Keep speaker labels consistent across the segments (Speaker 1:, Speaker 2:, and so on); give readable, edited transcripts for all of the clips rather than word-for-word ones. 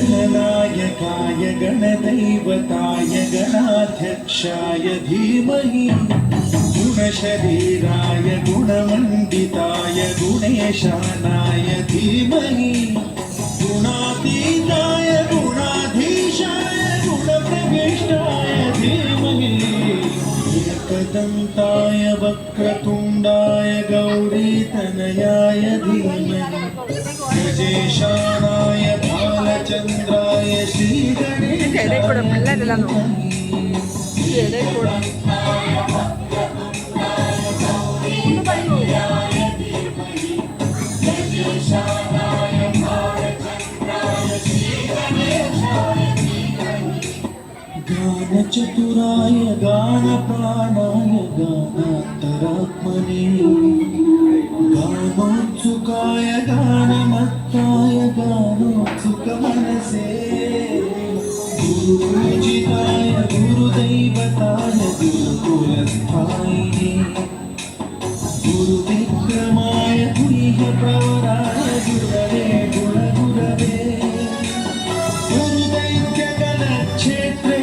Speaker 1: गणनायकाय गणदैवताय गणाध्यक्षाय धीमहि गुणशरीराय गुणमण्डिताय गुणेशानाय धीमहि गुणातीताय गुणाधीशाय गुणप्रविष्टाय धीमहि एकदन्ताय वक्रतुण्डाय गौरीतनयाय धीमहि गजेशानाय भालचन्द्राय श्रीगणेशाय गानचतुराय गानप्राणाय गानान्तरात्मने गानोत्सुकाय गानमत्ताय गानोत्सुकमनसे गुरुपूजिताय गुरुदैवताय गुरुकुलस्थायिने गुरुविक्रमाय गुह्यप्रवराय गुरवे गुणगुरवे गुरुदैत्यगणक्षेत्रे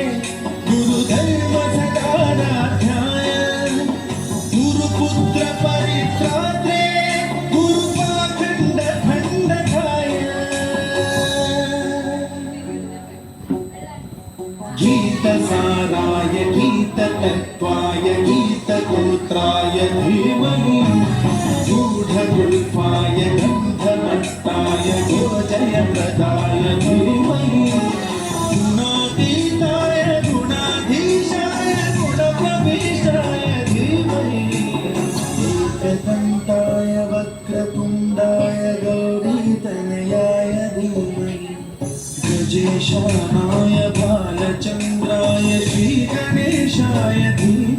Speaker 1: गुरुधर्मसदाराध्याय गुरुपुत्रपरित्रात्रे गुरुपाखण्डखण्डकाय गीतसाराय गीततत्त्वाय गीतगोत्राय धीमहि गूढगुल्फाय गन्धमत्ताय गोजयप्रदाय धीमहि गुणातीताय गुणाधीशाय गुणप्रविष्टाय धीमहि एकदन्ताय वक्रतुण्डाय गौरीतनयाय धीमहि गजेशानाय बालचन्द्राय श्रीगणेशाय धीमहि